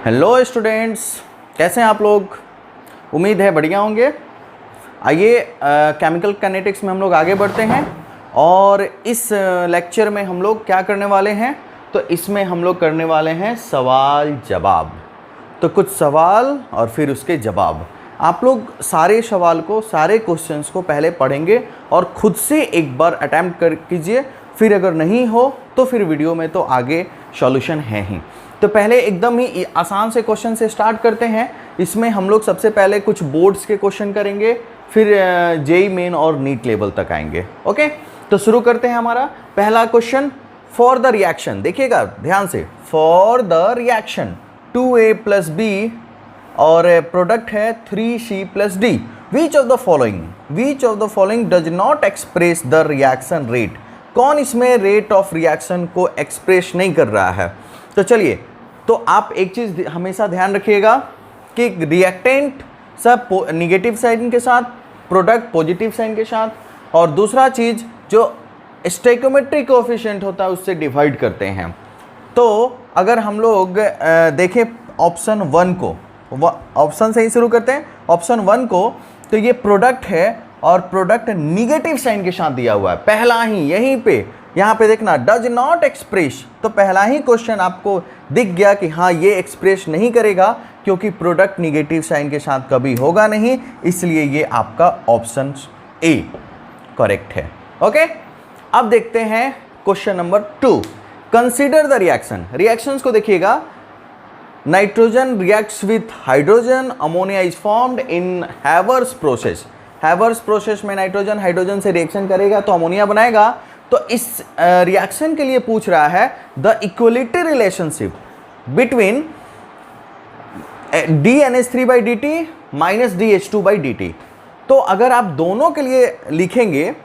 Hello students, कैसे हैं आप लोग। उम्मीद है बढ़िया होंगे। आइए केमिकल काइनेटिक्स में हम लोग आगे बढ़ते हैं और इस लेक्चर में हम लोग क्या करने वाले हैं, तो इसमें हम लोग करने वाले हैं सवाल जवाब। तो कुछ सवाल और फिर उसके जवाब। आप लोग सारे सवाल को, सारे क्वेश्चंस को पहले पढ़ेंगे और ख़ुद से एक बार अटैम्प्ट कर कीजिए। फिर अगर नहीं हो तो फिर वीडियो में तो आगे सॉल्यूशन है ही। तो पहले एकदम ही आसान से क्वेश्चन से स्टार्ट करते हैं। इसमें हम लोग सबसे पहले कुछ बोर्ड्स के क्वेश्चन करेंगे, फिर जेई मेन और नीट लेवल तक आएंगे। ओके, तो शुरू करते हैं। हमारा पहला क्वेश्चन, फॉर द रिएक्शन, देखिएगा ध्यान से, for the reaction 2A + B और प्रोडक्ट है 3C + D, which of the following does not express the reaction rate. कौन इसमें रेट ऑफ रिएक्शन को एक्सप्रेस नहीं कर रहा है। तो चलिए, तो आप एक चीज़ हमेशा ध्यान रखिएगा कि रिएक्टेंट सब निगेटिव साइन के साथ, प्रोडक्ट पॉजिटिव साइन के साथ, और दूसरा चीज़ जो स्टोइकियोमेट्रिक कोएफिशिएंट होता है उससे डिवाइड करते हैं। तो अगर हम लोग देखें ऑप्शन 1 को, ऑप्शन से ही शुरू करते हैं। ऑप्शन 1 को, तो ये प्रोडक्ट है और प्रोडक्ट निगेटिव साइन के साथ दिया हुआ है। पहला ही यहीं पे, यहाँ पे देखना, डज नॉट एक्सप्रेस, तो पहला ही क्वेश्चन आपको दिख गया कि हाँ ये एक्सप्रेस नहीं करेगा क्योंकि प्रोडक्ट निगेटिव साइन के साथ कभी होगा नहीं, इसलिए ये आपका ऑप्शन ए करेक्ट है। ओके, अब देखते हैं question number 2। Consider the reaction. Reactions को देखिएगा, nitrogen reacts with hydrogen, ammonia is formed in Haber's process. Haber's process में नाइट्रोजन हाइड्रोजन से रिएक्शन करेगा तो अमोनिया बनाएगा। तो इस रिएक्शन के लिए पूछ रहा है the equality relationship between DNH3/dt - DH2/dt। तो अगर आप दोनों के लिए लिखेंगे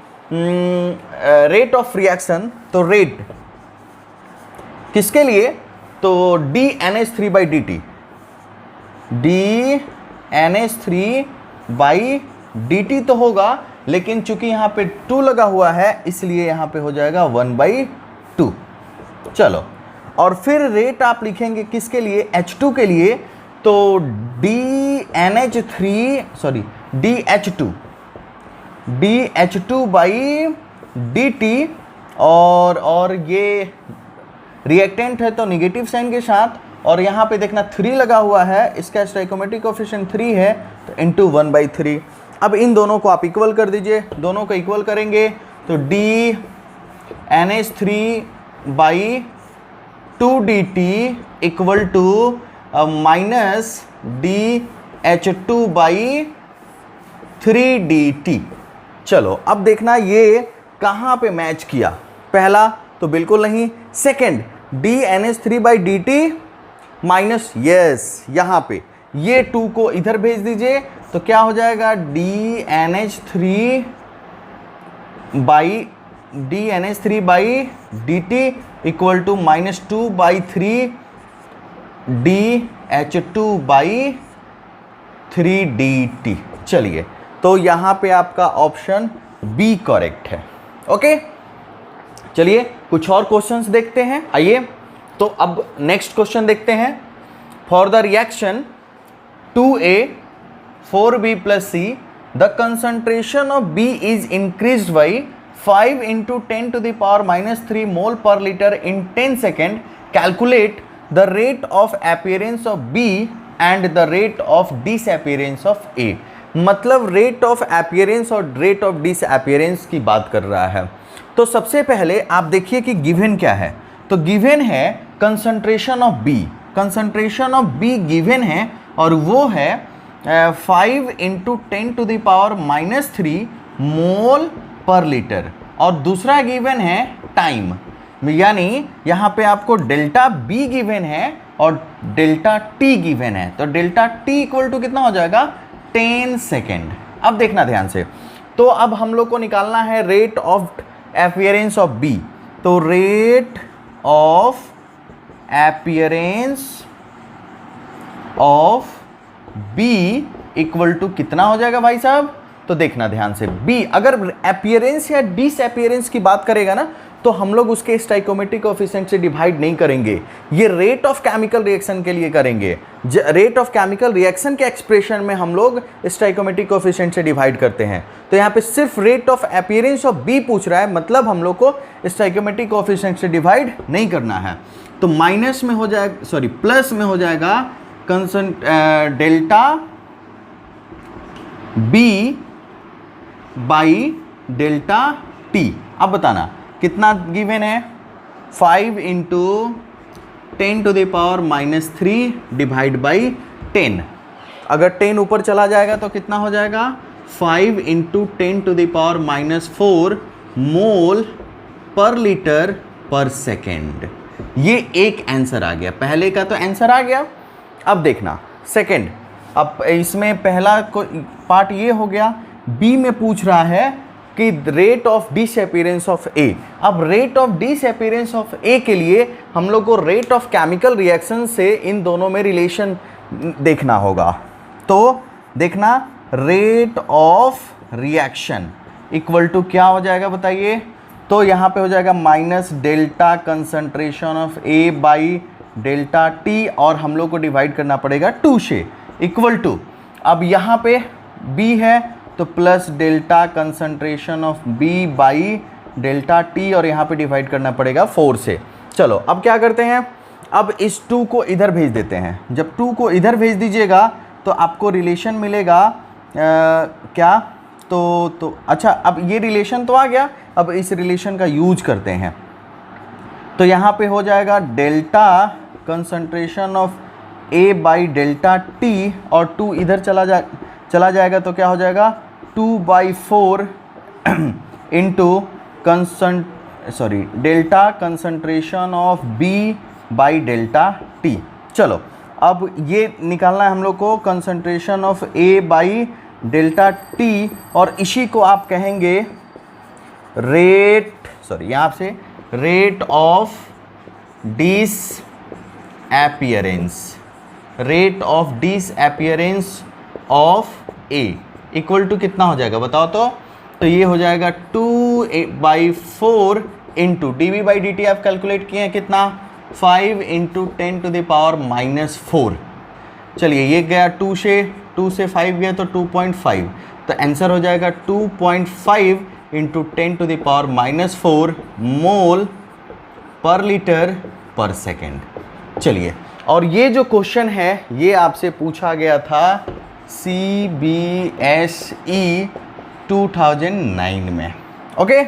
रेट ऑफ रिएक्शन, तो रेट किसके लिए, तो DNH3/dt, DNH3/dt तो होगा, लेकिन चूंकि यहाँ पे 2 लगा हुआ है इसलिए यहाँ पे हो जाएगा 1/2। चलो, और फिर रेट आप लिखेंगे किसके लिए, H2 के लिए, तो DH2/dt, और ये रिएक्टेंट है तो निगेटिव साइन के साथ, और यहाँ पे देखना 3 लगा हुआ है, इसका स्टोइकियोमेट्रिक कोएफिशिएंट 3 है, तो इंटू 1/3। अब इन दोनों को आप इक्वल कर दीजिए। दोनों को इक्वल करेंगे तो DNH3/2dt इक्वल टू -DH2/3dt। चलो, अब देखना ये कहाँ पे मैच किया। पहला तो बिल्कुल नहीं, सेकंड DNH3/dt माइनस, यस, यहाँ पे ये 2 को इधर भेज दीजिए तो क्या हो जाएगा, DNH3/dt इक्वल टू -2/3 DH2/3dt। चलिए, तो यहाँ पे आपका ऑप्शन बी करेक्ट है। ओके, चलिए कुछ और क्वेश्चंस देखते हैं। आइए, तो अब नेक्स्ट क्वेश्चन देखते हैं। For the reaction 2A 4B + C, the concentration of B is increased by 5 × 10⁻³ mole per liter in 10 seconds. Calculate the rate of appearance of B and the rate of disappearance of A। मतलब rate of appearance और rate of disappearance की बात कर रहा है। तो सबसे पहले आप देखिए कि गिवन क्या है। तो गिवन है concentration of B, concentration of B given है, और वो है 5 × 10⁻³ मोल पर लीटर, और दूसरा गिवन है टाइम, यानी यहाँ पे आपको डेल्टा बी गिवन है और डेल्टा टी गिवन है। तो डेल्टा टी इक्वल टू कितना हो जाएगा, 10 सेकेंड। अब देखना ध्यान से, तो अब हम लोग को निकालना है rate of appearance of B. तो rate of appearance of B equal to कितना हो जाएगा भाई साहब, तो देखना ध्यान से, बी अगर अपीयरेंस या डिसअपीयरेंस की बात करेगा ना, तो हम लोग उसके स्टाइकोमेट्रिक कोएफिशिएंट से डिवाइड नहीं करेंगे, ये रेट ऑफ केमिकल रिएक्शन के लिए करेंगे। रेट ऑफ केमिकल रिएक्शन के एक्सप्रेशन में हम लोग स्टाइकोमेट्रिक कोएफिशिएंट से डिवाइड करते हैं। तो यहाँ पे सिर्फ rate of appearance of B पूछ रहा है, मतलब हम लोग को स्टाइकोमेट्रिक कोएफिशिएंट से डिवाइड नहीं करना है। तो माइनस में हो जाएगा, सॉरी प्लस में हो जाएगा delta B by delta T. अब बताना कितना गिवन है, 5 इंटू 10⁻³ डिवाइड बाई 10। अगर 10 ऊपर चला जाएगा तो कितना हो जाएगा, 5 इंटू 10⁻⁴ मोल पर लीटर पर सेकेंड। ये एक आंसर आ गया, पहले का तो आंसर आ गया। अब देखना सेकेंड, अब इसमें पहला पार्ट ये हो गया। बी में पूछ रहा है कि रेट ऑफ डिसअपीयरेंस ऑफ ए। अब रेट ऑफ डिसअपीयरेंस ऑफ ए के लिए हम लोग को रेट ऑफ केमिकल रिएक्शन से इन दोनों में रिलेशन देखना होगा। तो देखना rate of reaction equal to क्या हो जाएगा बताइए। तो यहाँ पे हो जाएगा minus delta concentration of A by delta T, और हम लोग को डिवाइड करना पड़ेगा 2 से, इक्वल टू, अब यहाँ पे बी है तो plus delta concentration of B by delta T, और यहाँ पे डिवाइड करना पड़ेगा 4 से। चलो अब क्या करते हैं, अब इस 2 को इधर भेज देते हैं। जब 2 को इधर भेज दीजिएगा तो आपको रिलेशन मिलेगा क्या, तो अच्छा, अब ये रिलेशन तो आ गया, अब इस रिलेशन का यूज करते हैं। तो यहाँ पे हो जाएगा delta concentration of A by delta T, और 2 इधर चला जाएगा तो क्या हो जाएगा 2/4 into delta concentration of B by delta T. चलो अब ये निकालना है हम लोग को concentration of A by delta T, और इसी को आप कहेंगे यहाँ से rate of disappearance of A equal to कितना हो जाएगा बताओ। तो ये हो जाएगा 2/4 into D V by D T आप कैलकुलेट किए हैं कितना, 5 इंटू 10⁻⁴। चलिए ये गया 2 से 5 गया तो 2.5, तो आंसर हो जाएगा 2.5 इंटू 10⁻⁴ मोल पर लीटर पर सेकेंड। चलिए, और ये जो क्वेश्चन है ये आपसे पूछा गया था CBSE 2009 में। ओके,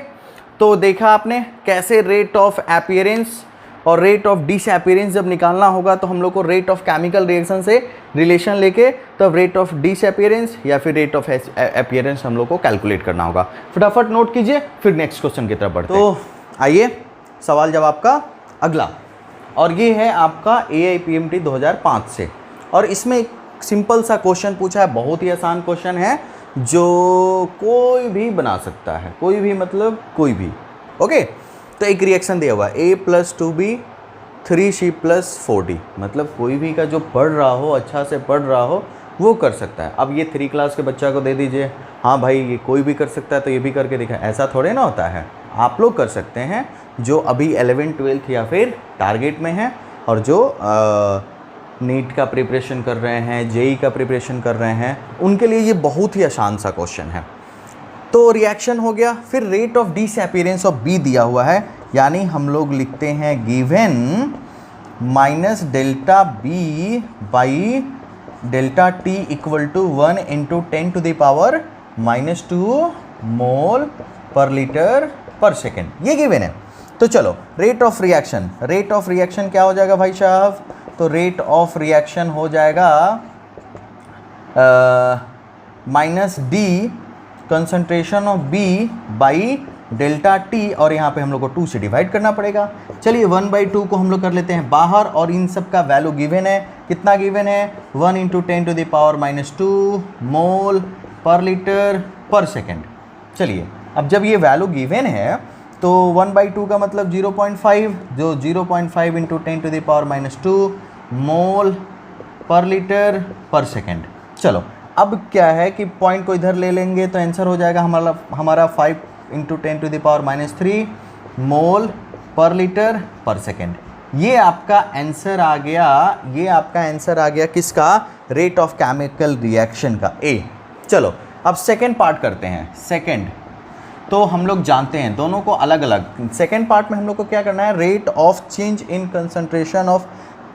तो देखा आपने कैसे रेट ऑफ अपीयरेंस और रेट ऑफ डिसअपीयरेंस जब निकालना होगा तो हम लोग को रेट ऑफ केमिकल रिएक्शन से रिलेशन लेके तब रेट ऑफ डिसअपीयरेंस या फिर रेट ऑफ अपीयरेंस हम लोग को कैलकुलेट करना होगा। फटाफट नोट कीजिए, फिर नेक्स्ट क्वेश्चन की तरफ बढ़ते हैं। तो आइए सवाल जवाब का अगला, और ये है आपका AIPMT 2005 से, और इसमें एक सिंपल सा क्वेश्चन पूछा है, बहुत ही आसान क्वेश्चन है जो कोई भी बना सकता है, कोई भी मतलब कोई भी। ओके, तो एक रिएक्शन दिया हुआ है A + 2B 3C + 4D, मतलब कोई भी का जो पढ़ रहा हो, अच्छा से पढ़ रहा हो वो कर सकता है। अब ये 3 क्लास के बच्चा को दे दीजिए, हाँ भाई ये कोई भी कर सकता है तो ये भी करके दिखा, ऐसा थोड़े ना होता है। आप लोग कर सकते हैं जो अभी 11th 12th या फिर टारगेट में हैं, और जो नीट का प्रिपरेशन कर रहे हैं, जेई का प्रिपरेशन कर रहे हैं, उनके लिए ये बहुत ही आसान सा क्वेश्चन है। तो रिएक्शन हो गया, फिर rate of disappearance of B दिया हुआ है, यानी हम लोग लिखते हैं given minus delta B by delta T equal to 1 into 10⁻⁻² mole per litre per second, ये गिवन है। तो चलो रेट ऑफ रिएक्शन क्या हो जाएगा भाई साहब, तो रेट ऑफ रिएक्शन हो जाएगा minus D concentration of B by delta T, और यहाँ पे हम लोग को 2 से डिवाइड करना पड़ेगा। चलिए 1/2 को हम लोग कर लेते हैं बाहर, और इन सब का वैल्यू गिवन है, कितना गिवन है 1 into 10⁻⁻² mole per litre per second. चलिए अब जब ये वैल्यू गिवन है तो 1/2 का मतलब 0.5, जो 0.5 into 10⁻⁻² mole per litre per second. चलो अब क्या है कि पॉइंट को इधर ले लेंगे तो आंसर हो जाएगा हमारा 5 इंटू 10⁻³ मोल पर लीटर पर सेकेंड। ये आपका आंसर आ गया, ये आपका आंसर आ गया किसका? रेट ऑफ केमिकल रिएक्शन का, ए। चलो अब सेकेंड पार्ट करते हैं। सेकेंड तो हम लोग जानते हैं दोनों को अलग अलग। सेकेंड पार्ट में हम लोग को क्या करना है? Rate of change in concentration of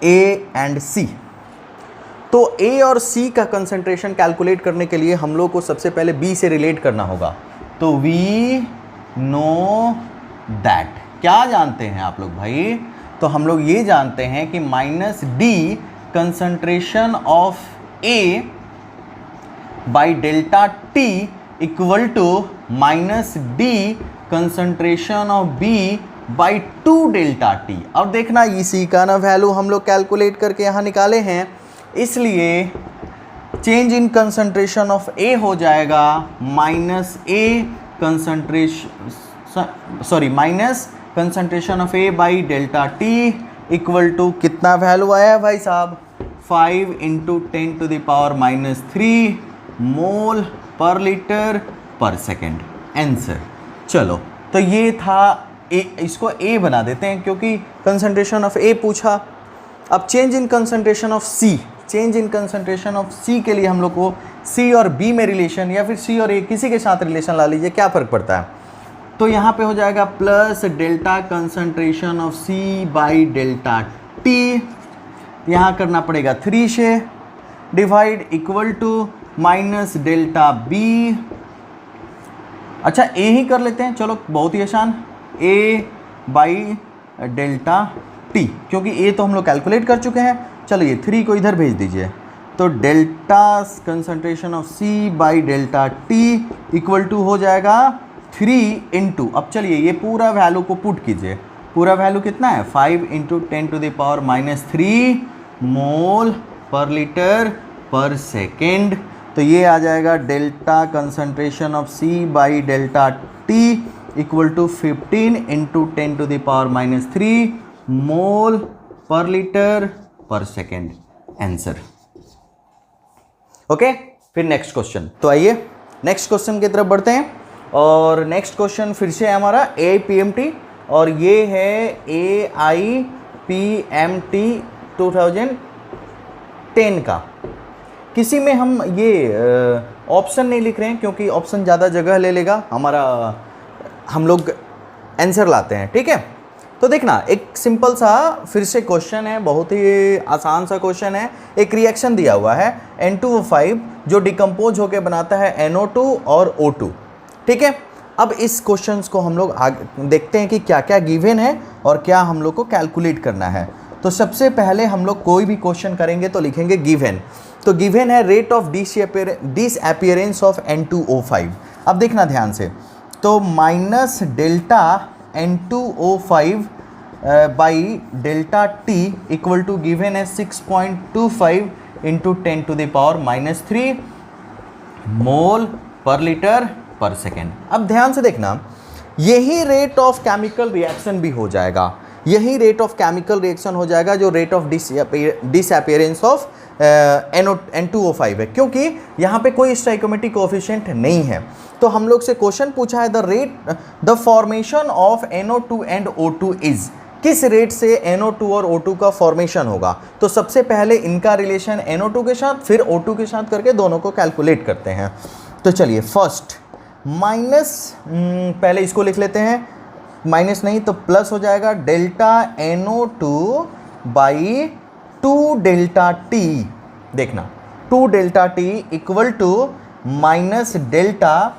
A and C. तो ए और सी का कंसंट्रेशन कैलकुलेट करने के लिए हम लोग को सबसे पहले बी से रिलेट करना होगा। तो वी नो दैट, क्या जानते हैं आप लोग भाई? तो हम लोग ये जानते हैं कि minus D concentration of A by delta T equal to minus D concentration of B by 2 delta T. अब देखना इसी का ना वैल्यू हम लोग कैलकुलेट करके यहाँ निकाले हैं, इसलिए change in concentration of A हो जाएगा minus A concentration, sorry minus concentration of A by delta T equal to कितना वैल्यू आया भाई साहब? 5 into 10 to the power minus 3 mole per litre per second answer. चलो तो ये था ए, इसको ए बना देते हैं क्योंकि कंसंट्रेशन ऑफ ए पूछा। अब change in concentration of C, change in concentration of C के लिए हम लोग को सी और बी में रिलेशन या फिर सी और ए किसी के साथ रिलेशन ला लीजिए, क्या फ़र्क पड़ता है? तो यहाँ पे हो जाएगा plus delta concentration of C by delta T, यहाँ करना पड़ेगा 3 से divide equal to minus delta B. अच्छा ए ही कर लेते हैं, चलो बहुत ही आसान, ए बाई डेल्टा टी, क्योंकि ए तो हम लोग कैलकुलेट कर चुके हैं। चलिए 3 को इधर भेज दीजिए, तो delta concentration of C by delta T equal to हो जाएगा 3 इंटू, अब चलिए ये पूरा वैल्यू को पुट कीजिए, पूरा वैल्यू कितना है? 5 into 10 to the power minus 3 mole per litre per second. तो ये आ जाएगा delta concentration of C by delta T equal to 15 into 10 to the power minus 3 mole per litre per second answer. Okay, फिर next question. तो आइए next question की तरफ बढ़ते हैं, और नेक्स्ट क्वेश्चन फिर से है हमारा AIPMT, और ये है AIPMT 2010 का। किसी में हम ये ऑप्शन नहीं लिख रहे हैं क्योंकि ऑप्शन ज़्यादा जगह ले लेगा हमारा, हम लोग आंसर लाते हैं, ठीक है? तो देखना एक सिंपल सा फिर से क्वेश्चन है, बहुत ही आसान सा क्वेश्चन है। एक रिएक्शन दिया हुआ है N2O5 जो डिकम्पोज होकर बनाता है NO2 और O2, ठीक है? अब इस क्वेश्चंस को हम लोग आगे देखते हैं कि क्या क्या गिवन है और क्या हम लोग को कैलकुलेट करना है। तो सबसे पहले हम लोग कोई भी क्वेश्चन करेंगे तो लिखेंगे गिवन। तो गिवन है rate of disappearance of N2O5। अब देखना ध्यान से, तो minus delta N2O5 by delta T equal to given है 6.25 into 10 to the power minus 3 mole per litre per second. अब ध्यान से देखना, यही रेट ऑफ केमिकल रिएक्शन भी हो जाएगा, यही रेट ऑफ केमिकल रिएक्शन हो जाएगा जो rate of disappearance of N2O5 है, क्योंकि यहाँ पे कोई स्टोइकोमेट्रिक कोएफिशिएंट नहीं है। तो हम लोग से क्वेश्चन पूछा है the formation of NO2 and O2 is, किस रेट से NO2 और O2 का फॉर्मेशन होगा। तो सबसे पहले इनका रिलेशन NO2 के साथ फिर O2 के साथ करके दोनों को कैलकुलेट करते हैं। तो चलिए फर्स्ट माइनस, पहले इसको लिख लेते हैं, माइनस नहीं तो प्लस हो जाएगा delta NO2 by 2 delta T. देखना 2 delta T equal to minus delta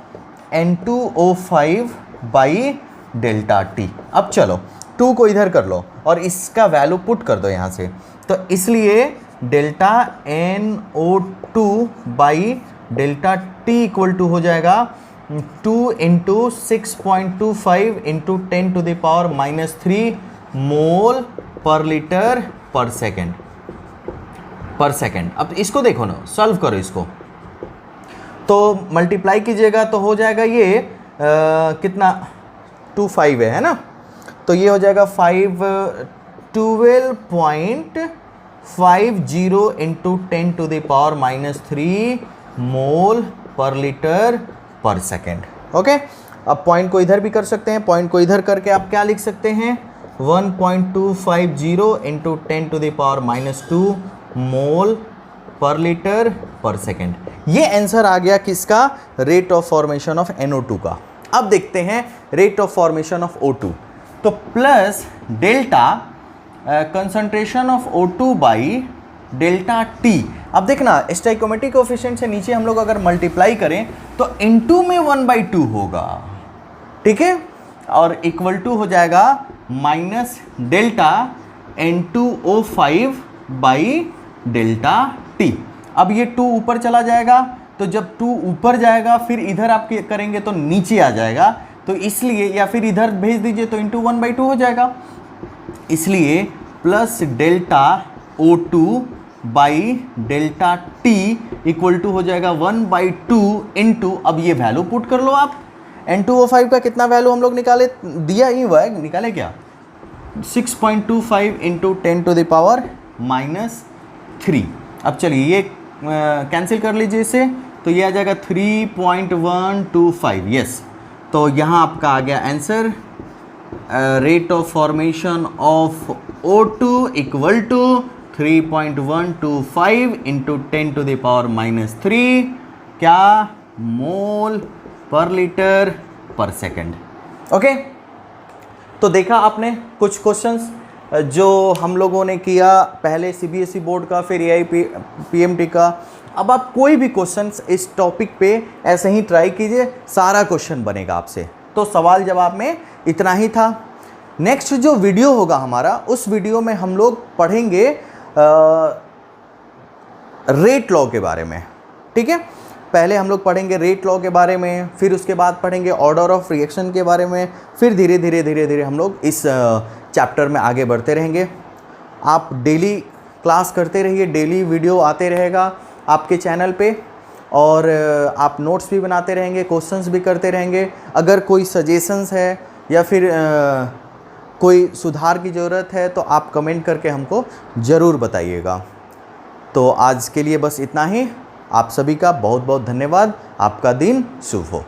N2O5 by delta T. अब चलो 2 को इधर कर लो और इसका वैल्यू पुट कर दो यहाँ से, तो इसलिए delta NO2 by delta T equal to हो जाएगा 2 into 6.25 into 10 to the power minus 3 mole per litre per second पर सेकेंड। अब इसको देखो ना, सॉल्व करो इसको, तो मल्टीप्लाई कीजिएगा तो हो जाएगा ये कितना 25 है ना, तो ये हो जाएगा 12.50 into 10 to the power minus 3 mole per litre per second. Okay, अब पॉइंट को इधर भी कर सकते हैं, पॉइंट को इधर करके आप क्या लिख सकते हैं 1.250 into 10⁻⁻² mole per litre per second. ये आंसर आ गया किसका, rate of formation of NO2 का। अब देखते हैं rate of formation of O2, तो plus delta concentration of O2 by delta T। अब देखना स्टोइकोमेट्रिक कोएफिशिएंट से नीचे हम लोग अगर मल्टीप्लाई करें तो इनटू में 1/2 होगा, ठीक है, और इक्वल टू हो जाएगा minus delta N2O5 by delta T। अब ये 2 ऊपर चला जाएगा, तो जब 2 ऊपर जाएगा फिर इधर आप करेंगे तो नीचे आ जाएगा, तो इसलिए, या फिर इधर भेज दीजिए तो इंटू 1/2 हो जाएगा, इसलिए plus delta O2 by delta T equal to हो जाएगा 1/2 इंटू, अब ये वैल्यू पुट कर लो आप, N2O5 का कितना वैल्यू हम लोग निकाले, दिया ही हुआ है, निकाले क्या 6.25 इंटू 10⁻⁻3। अब चलिए ये कैंसिल कर लीजिए इसे, तो ये आ जाएगा 3.125, यस। तो यहाँ आपका आ गया answer, rate of formation of O2 equal to 3.125 into 10⁻⁻3 क्या, मोल per litre per second. Okay, तो देखा आपने कुछ क्वेश्चंस जो हम लोगों ने किया पहले CBSE बोर्ड का, फिर AIPMT का। अब आप कोई भी क्वेश्चंस इस टॉपिक पे ऐसे ही ट्राई कीजिए, सारा क्वेश्चन बनेगा आपसे। तो सवाल जवाब में इतना ही था। नेक्स्ट जो वीडियो होगा हमारा, उस वीडियो में हम लोग पढ़ेंगे रेट लॉ के बारे में, ठीक है। पहले हम लोग पढ़ेंगे रेट लॉ के बारे में, फिर उसके बाद पढ़ेंगे ऑर्डर ऑफ रिएक्शन के बारे में, फिर धीरे धीरे हम लोग इस चैप्टर में आगे बढ़ते रहेंगे। आप डेली क्लास करते रहिए, डेली वीडियो आते रहेगा आपके चैनल पे, और आप नोट्स भी बनाते रहेंगे, क्वेश्चंस भी करते रहेंगे। अगर कोई सजेशंस है या फिर कोई सुधार की ज़रूरत है तो आप कमेंट करके हमको ज़रूर बताइएगा। तो आज के लिए बस इतना ही। आप सभी का बहुत बहुत धन्यवाद। आपका दिन शुभ हो।